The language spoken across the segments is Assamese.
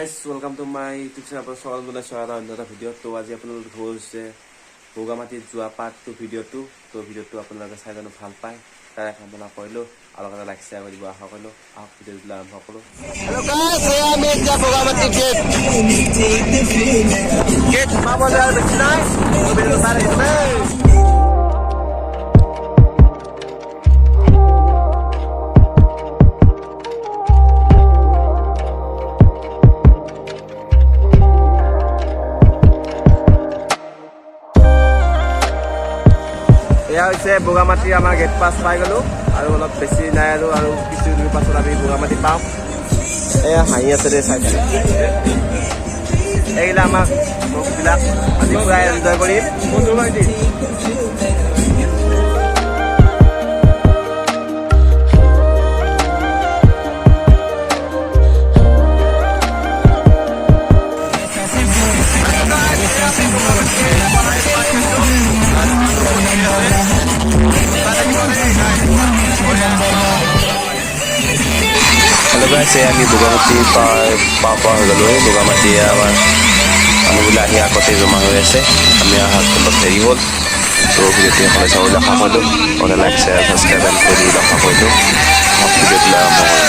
guys, welcome to my YouTube channel. Apna সকল বন্ধুৰা স্বাগত আনন্দ ভিডিও তো আজি আপোনালোক হৈছে বগামাটিত যোৱা পাৰ্ট 2 ভিডিওটো তো ভিডিওটো আপোনালোকে চাই জানো ভাল পায় তাৰে কামনা কৰিলো আৰু লগতে লাইক শ্বেয়াৰ কৰিব আশা কৰিলো আহক ভিডিওটো আৰম্ভ কৰো। হেল্ল' গাইস, আমি এতিয়া বগামাটি গেট মাবজাৰ বেছি নাই তো ভিডিওটো চাই থাকিব। বগামাটি আমাৰ গেট পাছ পাই গ'লো আৰু অলপ বেছি নাই আৰু কিছু দূৰ পাছত আমি বগামাটি পাওঁ। এয়া হাঁহি আছে দে চাই এইগিলা আমাৰ লোকবিলাক আজি পুৰা এনজয় কৰিম। Hello guys, আমি বগামাটি পাৰ হৈ গ'লো। বগামাটি আমাৰ মানুহবিলাক আহি আগতে জমা হৈ আছে, আমি অহাৰ ফলত দেৰি হ'ল। তো ভিডিঅ'টো এফালে চাবলৈ আশা কৰিলোঁ, মানে লাইক শ্বেয়াৰ ছাবস্ক্ৰাইব কৰি আশা কৰিলোঁ। ভিডিঅ'টো আৰম্ভ কৰোঁ।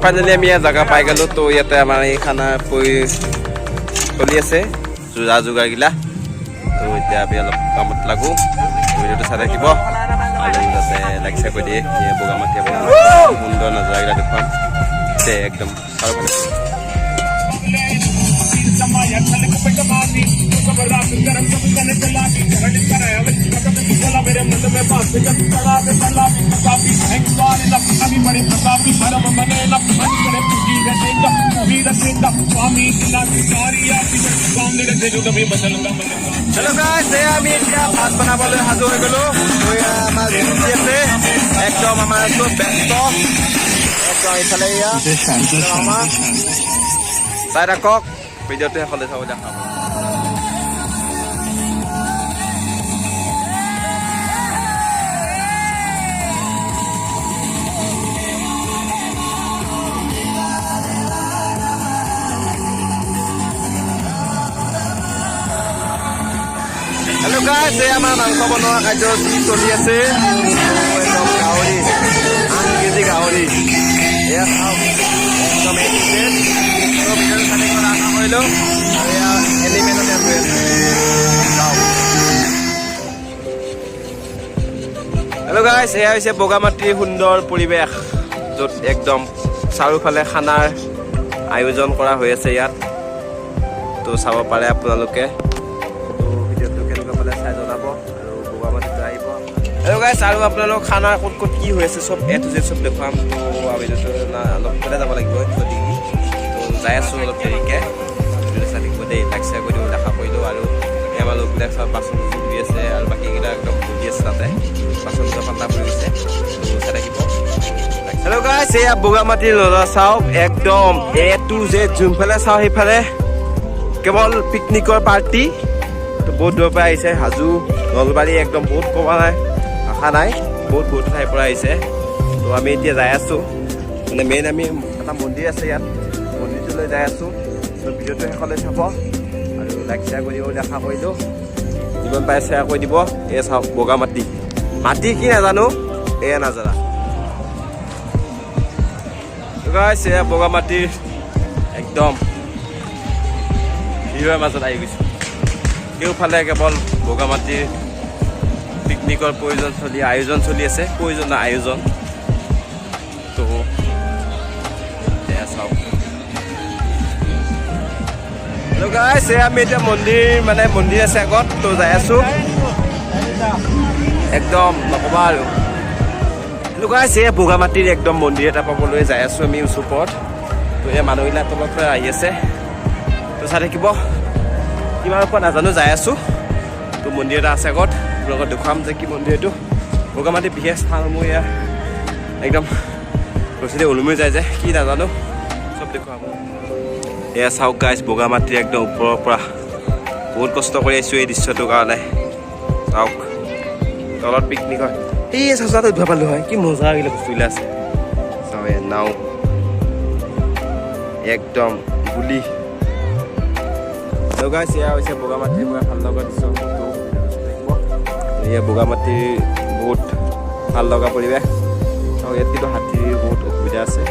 ফাইনেলি আমি ইয়াত জেগা পাই গ'লো। তো ইয়াতে আমাৰ এই খানা চলি আছে যা যোগাৰগিলা। তো এতিয়া আমি অলপ কামত লাগো, ভিডিঅ'টো চাই থাকিব আৰু যাতে লাইক শ্বেয়াৰ কৰি দিয়ে। বগামাটি আপোনাৰ সুন্দৰ নজৰাগিলা দেখুৱাম একদম চাৰিওফালে। হেল্ল' গাইছ, আমি এতিয়া ভাত বনাবলৈ সাজু হৈ গ'লো। আমাৰ আছে একদম আমাৰ চব ব্যস্ত একদম ইফালে আমাৰ চাই থাকক ভিডিঅ'টো শেষলৈ চাবলৈ দেখা পাব। হেল্ল' গাইছ, আমাৰ মাংস বনোৱা কাৰ্যসূচী চলি আছে। একদম গাহৰি 8 কেজি গাহৰি এয়া চাওক একদম আশা কৰিলোঁ আৰু এয়া এলিমেণ্টতে হৈ আছে। হেল্ল' গাইছ, এয়া হৈছে বগামাটিৰ সুন্দৰ পৰিৱেশ, য'ত একদম চাৰিওফালে খানাৰ আয়োজন কৰা হৈ আছে ইয়াত। তো চাব পাৰে আপোনালোকে। হেল্ল' গাইছ, আৰু আপোনালোক খানাৰ ক'ত ক'ত কি হৈ আছে চব A to Z চব দেখুৱাম। তো ভিডিঅ'টো অলপ ফালে যাব লাগিব গতিকে তো যাই আছোঁ অলপ দেৰিকৈ। ভিডিঅ'টো চাই থাকিব দেই, লাইক শ্বেয়াৰ কৰি দিব দেখা কৰিলোঁ। আৰু আমাৰ লোকবিলাক চব বাচন ধুই আছে আৰু বাকীকেইটা একদম বহি আছে তাতে, বাচন পাতা পৰি গৈছে। তো চাই থাকিব। হেল্ল' গাইছ, এয়া বগামাটিৰ নজা চাওক একদম A to Z, যোনফালে চাওঁ সেইফালে কেৱল পিকনিকৰ পাৰ্টি। তো বহুত দূৰৰ পৰা আহিছে, হাজো নলবাৰী একদম বহুত কমা নাই আশা নাই, বহুত ঠাইৰ পৰা আহিছে। তো আমি এতিয়া যাই আছোঁ, মানে মেইন আমি এটা মন্দিৰ আছে ইয়াত, মন্দিৰটোলৈ যাই আছোঁ। তো ভিডিঅ'টো শেষলৈ চাব আৰু লাইক শ্বেয়াৰ কৰিব বুলি আশা কৰিলোঁ। যিমান পাৰে শ্বেয়াৰ কৰি দিব। এয়া চাওক বগামাটি, মাটি কি নাজানো এয়া নাজানা। গাইছ, এয়া বগামাটিৰ একদম ভিৰৰ মাজত আহি গৈছোঁ। কেউফালে কেৱল বগামাটিৰ পিকনিকৰ আয়োজন চলি আছে, আয়োজন হেল্ল' গাইছ আমি এতিয়া মন্দিৰ আছে আগত তো যাই আছোঁ একদম নক'বা আৰু হেল্ল' গাইছ বগামাটিৰ একদম মন্দিৰ এটা পাবলৈ যাই আছোঁ আমি ওচৰত তো এই মানুহবিলাক তলত আহি আছে তো চাই থাকিব কিমান পৰা নাজানো যাই আছোঁ তো মন্দিৰ এটা আছে আগত লগত দেখুৱাম যে কি মন্দিৰ এইটো বগামাটিৰ বিশেষ স্থানসমূহ এয়া একদম ৰচিদে ওলমি যায় যে কি নাজানো চব দেখুৱাম এয়া চাওক গাইছ বগামাটিৰ একদম ওপৰৰ পৰা বহুত কষ্ট কৰি আহিছোঁ এই দৃশ্যটোৰ কাৰণে চাওক তলত পিকনিক হয় এই চাচাটো উঠিব পালোঁ হয় কি মজা আহিলে বস্তুবিলাক আছে চাওক এয়া নাও একদম গুলি গাইছ এয়া হৈছে বগামাটিৰ পৰা ভাল লগা দৃশ্য এয়া বগামাটিৰ বহুত ভাল লগা পৰিৱেশ আৰু ইয়াত কিন্তু হাতীৰ বহুত অসুবিধা আছে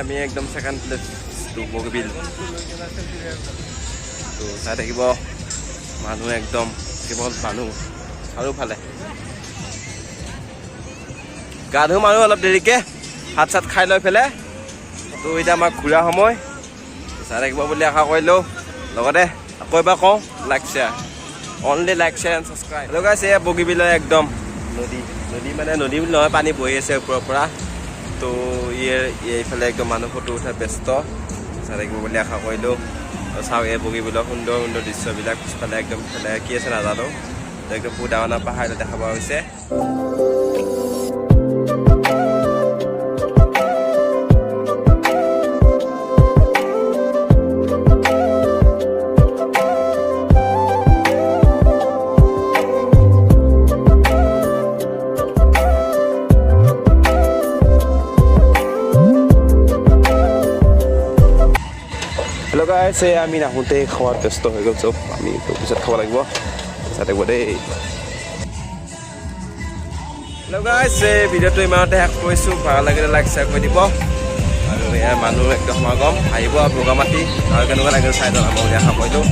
আমি একদম সেকেন্ড প্লেস তো বগীবিল তো চাই থাকিব মানুহ একদম কেৱল মানুহ চাৰিওফালে গা ধুম আৰু অলপ দেৰিকে ভাত চাত খাই লৈ পেলাই তো এতিয়া আমাৰ ঘূৰা সময় চাই থাকিব বুলি আশা কৰিলোঁ লগতে আকৌ এবাৰ কওঁ like share only like share and subscribe hello' গাইছ এয়া বগীবিলৰ একদম নদী মানে নদী বুলি নহয় পানী বহি আছে ওপৰৰ পৰা তো এইফালে একদম মানুহ ফটো উঠাত ব্যস্ত চাই থাকিব বুলি আশা কৰিলোঁ আৰু চাওক এই বগীবিলৰ সুন্দৰ সুন্দৰ দৃশ্যবিলাক পিছফালে একদম ইফালে কি আছে নাজানো একদম বহুত ডাঙৰ ডাঙৰ পাহাৰ দেখা পোৱা হৈছে হেল্ল' গাইছ আমি নাহোঁতে খোৱাত ব্যস্ত হৈ গ'ল চব আমি পিছত খাব লাগিব চাই থাকিব দেই হেল্ল' গাইছ ভিডিঅ'টো ইমানতে শেষ কৰিছোঁ ভাল লাগিলে লাইক শ্বেয়াৰ কৰি দিব আৰু ইয়াৰ মানুহ একদম সমাগম আহিব বগামাটি আৰু কেনেকুৱা লাগিল চাই জনাব বুলি আশা কৰিলোঁ